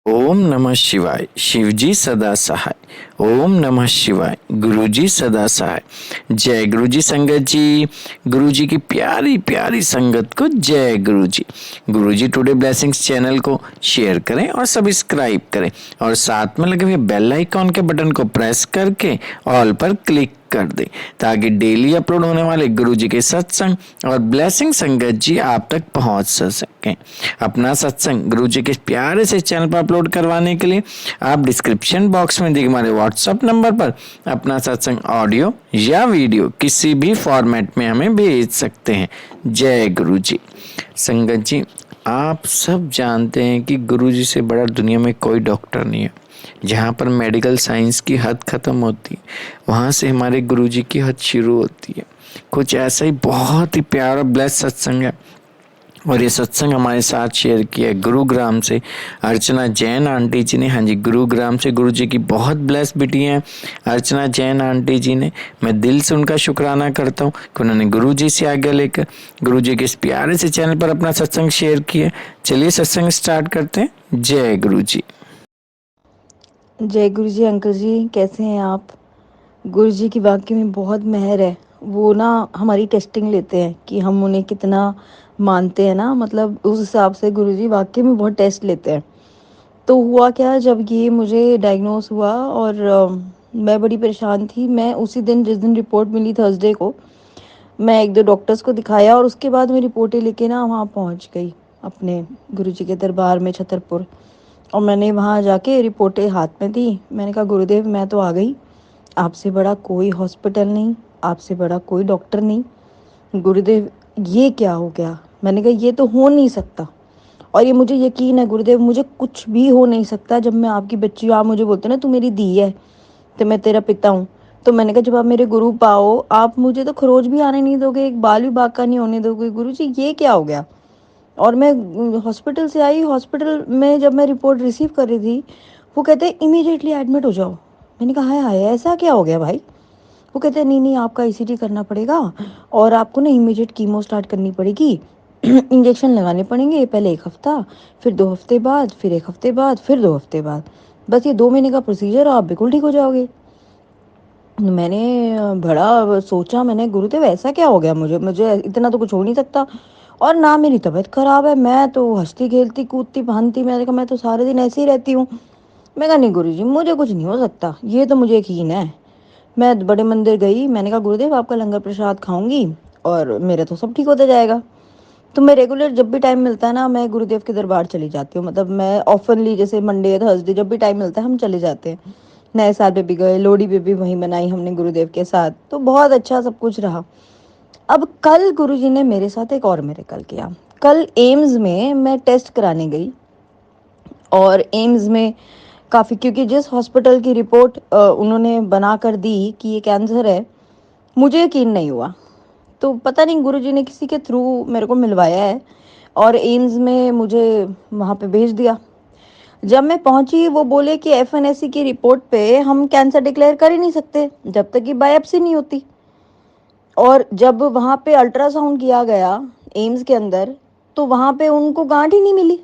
ओम नमः शिवाय। शिवजी सदा सहाय। ओम नमः शिवाय। गुरुजी सदा सहाय। जय गुरुजी संगत जी। गुरुजी की प्यारी प्यारी संगत को जय गुरुजी। गुरुजी टुडे ब्लेसिंग्स चैनल को शेयर करें और सब्सक्राइब करें और साथ में लगे हुए बेल आइकॉन के बटन को प्रेस करके ऑल पर क्लिक कर दे ताकि डेली अपलोड होने वाले गुरुजी के सत्संग और ब्लेसिंग संगत जी आप तक पहुंच सकें। अपना सत्संग गुरुजी के प्यारे से चैनल पर अपलोड करवाने के लिए आप डिस्क्रिप्शन बॉक्स में दिए हमारे व्हाट्सएप नंबर पर अपना सत्संग ऑडियो या वीडियो किसी भी फॉर्मेट में हमें भेज सकते हैं। जय गुरुजी। संगत जी, आप सब जानते हैं कि गुरुजी से बड़ा दुनिया में कोई डॉक्टर नहीं है। जहाँ पर मेडिकल साइंस की हद खत्म होती है वहाँ से हमारे गुरुजी की हद शुरू होती है। कुछ ऐसा ही बहुत ही प्यारा ब्लेस सत्संग है और ये सत्संग हमारे साथ शेयर किया गुरुग्राम से अर्चना जैन आंटी जी ने। हाँ जी, गुरुग्राम से गुरु जी की बहुत ब्लेस बेटी हैं अर्चना जैन आंटी जी ने। मैं दिल से उनका शुक्राना करता हूँ कि उन्होंने गुरु जी से आज्ञा लेकर गुरु जी के इस प्यारे से चैनल पर अपना सत्संग शेयर किया। चलिए सत्संग स्टार्ट करते हैं। जय गुरु जी। जय गुरु जी। अंकल जी कैसे हैं आप? गुरु जी की वाकई में बहुत मेहर है। वो ना हमारी टेस्टिंग लेते हैं कि हम उन्हें कितना मानते हैं ना, मतलब उस हिसाब से गुरु जी वाकई में बहुत टेस्ट लेते हैं। तो हुआ क्या, जब ये मुझे डायग्नोस हुआ और मैं बड़ी परेशान थी। मैं उसी दिन जिस दिन रिपोर्ट मिली थर्सडे को, मैं एक दो डॉक्टर्स को दिखाया और उसके बाद मैं रिपोर्टें लेके ना वहाँ पहुँच गई अपने गुरु जी के दरबार में छतरपुर। और मैंने वहाँ जाके रिपोर्टें हाथ में दी। मैंने कहा गुरुदेव मैं तो आ गई, आपसे बड़ा कोई हॉस्पिटल नहीं, आपसे बड़ा कोई डॉक्टर नहीं। गुरुदेव ये क्या हो गया? मैंने कहा ये तो हो नहीं सकता, और ये मुझे यकीन है गुरुदेव मुझे कुछ भी हो नहीं सकता। जब मैं आपकी बच्ची हूँ, आप मुझे बोलते ना तू मेरी धी है तो मैं तेरा पिता हूँ। तो मैंने कहा जब आप मेरे गुरु पाओ, आप मुझे तो खरोच भी आने नहीं दोगे, एक बाल भी बाका नहीं होने दोगे। गुरु जी ये क्या हो गया? और मैं हॉस्पिटल से आई। हॉस्पिटल में जब मैं रिपोर्ट रिसीव कर रही थी, वो कहते हैं इमीडिएटली एडमिट हो जाओ। मैंने कहा हाय हाय ऐसा क्या हो गया भाई? वो कहते हैं नहीं नहीं आपका ईसीजी करना पड़ेगा और आपको ना इमीडिएट कीमो स्टार्ट करनी पड़ेगी। इंजेक्शन लगाने पड़ेंगे, पहले 1 हफ्ता, फिर 2 हफ्ते बाद, फिर 1 हफ्ते बाद, फिर 2 हफ्ते बाद। बस ये 2 महीने का प्रोसीजर, आप बिल्कुल ठीक हो जाओगे। मैंने बड़ा सोचा, मैंने गुरुदेव ऐसा क्या हो गया? मुझे मुझे इतना तो कुछ हो नहीं सकता। और ना मेरी तबीयत खराब है, मैं तो हंसती खेलती कूदती भानती, मैंने कहा मैं तो सारे दिन ऐसे ही रहती हूँ। मैं कहा नहीं गुरुजी मुझे कुछ नहीं हो सकता, ये तो मुझे यकीन है। मैं बड़े मंदिर गई, मैंने कहा गुरुदेव आपका लंगर प्रसाद खाऊंगी और मेरा तो सब ठीक होता जाएगा। तो मैं रेगुलर जब भी टाइम मिलता है ना, मैं गुरुदेव के दरबार चली जाती हूँ। मतलब मैं ऑफनली, जैसे मंडे थर्सडे जब भी टाइम मिलता है हम चले जाते हैं। नए साल पे भी गए, लोहड़ी पे भी वहीं मनाई हमने गुरुदेव के साथ, तो बहुत अच्छा सब कुछ रहा। अब कल गुरुजी ने मेरे साथ एक और मेरेकल किया। कल एम्स में मैं टेस्ट कराने गई और एम्स में काफ़ी, क्योंकि जिस हॉस्पिटल की रिपोर्ट उन्होंने बना कर दी कि ये कैंसर है, मुझे यकीन नहीं हुआ। तो पता नहीं गुरुजी ने किसी के थ्रू मेरे को मिलवाया है और एम्स में मुझे वहाँ पे भेज दिया। जब मैं पहुंची वो बोले कि एफएनएससी की रिपोर्ट पे हम कैंसर डिक्लेयर कर ही नहीं सकते जब तक कि बायोप्सी नहीं होती। और जब वहाँ पे अल्ट्रासाउंड किया गया एम्स के अंदर, तो वहाँ पे उनको गांठ ही नहीं मिली।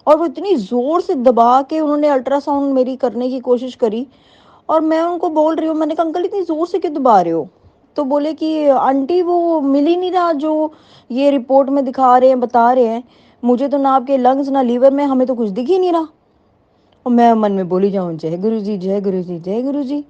और वो इतनी ज़ोर से दबा के उन्होंने अल्ट्रासाउंड मेरी करने की कोशिश करी। और मैं उनको बोल रही हूँ, मैंने कहा अंकल इतनी ज़ोर से क्यों दबा रहे हो? तो बोले कि आंटी वो मिल ही नहीं रहा जो ये रिपोर्ट में दिखा रहे हैं, बता रहे हैं। मुझे तो ना आपके लंग्स ना लीवर में, हमें तो कुछ दिख ही नहीं रहा। और मैं मन में बोली जाऊँ जय गुरु जी जय गुरु जी जय गुरु जी।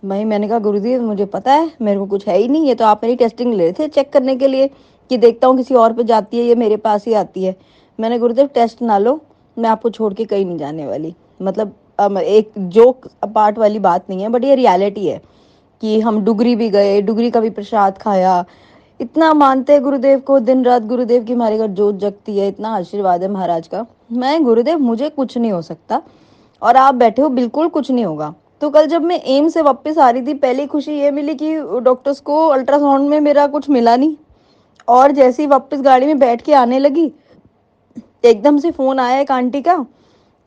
भाई मैंने कहा गुरु जी मुझे पता है मेरे को कुछ है ही नहीं, ये तो आप मेरी टेस्टिंग ले रहे थे चेक करने के लिए कि देखता हूँ किसी और पे जाती है ये मेरे पास ही आती है। मैंने गुरुदेव टेस्ट ना लो, मैं आपको छोड़ के कहीं नहीं जाने वाली। मतलब एक जोक पार्ट वाली बात नहीं है, बट ये रियलिटी है कि हम डुगरी भी गए, डुगरी का भी प्रसाद खाया। इतना मानते हैं गुरुदेव को, दिन रात गुरुदेव की हमारे घर जोत जगती है, इतना आशीर्वाद है महाराज का। मैं गुरुदेव मुझे कुछ नहीं हो सकता और आप बैठे हो बिल्कुल कुछ नहीं होगा। तो कल जब मैं एम्स से वापस आ रही थी, पहली खुशी ये मिली कि डॉक्टर्स को अल्ट्रासाउंड में मेरा कुछ मिला नहीं। और जैसे ही वापस गाड़ी में बैठ के आने लगी, एकदम से फोन आया एक आंटी का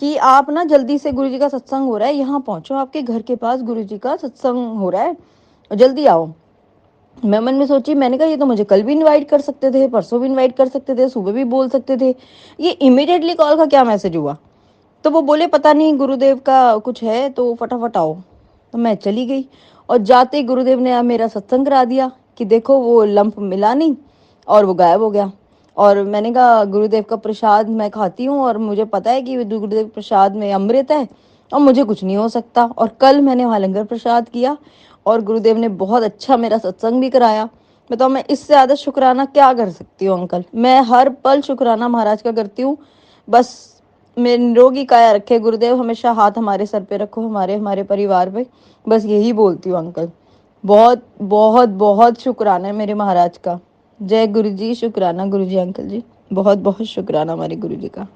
कि आप ना जल्दी से, गुरुजी का सत्संग हो रहा है, यहाँ पहुंचो, आपके घर के पास गुरुजी का सत्संग हो रहा है, जल्दी आओ। मैं मन में सोची, मैंने कहा ये तो मुझे कल भी इनवाइट कर सकते थे, परसों भी इनवाइट कर सकते थे, सुबह भी बोल सकते थे, ये इमीडिएटली कॉल का क्या मैसेज हुआ? तो वो बोले पता नहीं गुरुदेव का कुछ है तो फटाफट आओ। तो मैं चली गई और जाते ही गुरुदेव ने मेरा सत्संग करा दिया कि देखो वो लंप मिला नहीं और वो गायब हो गया। और मैंने कहा गुरुदेव का प्रसाद मैं खाती हूँ और मुझे पता है कि गुरुदेव प्रसाद में अमृत है और मुझे कुछ नहीं हो सकता। और कल मैंने वहाँ लंगर प्रसाद किया और गुरुदेव ने बहुत अच्छा मेरा सत्संग भी कराया। बताओ मैं इससे ज़्यादा शुक्राना क्या कर सकती हूँ अंकल। मैं हर पल शुक्राना महाराज का करती हूँ। बस मेरे निरोगी काया रखे गुरुदेव, हमेशा हाथ हमारे सर पे रखो, हमारे हमारे परिवार पे। बस यही बोलती हूँ अंकल। बहुत बहुत बहुत शुक्राना है मेरे महाराज का। जय गुरु जी, शुक्राना गुरु जी। अंकल जी बहुत बहुत शुक्राना हमारे गुरु जी का।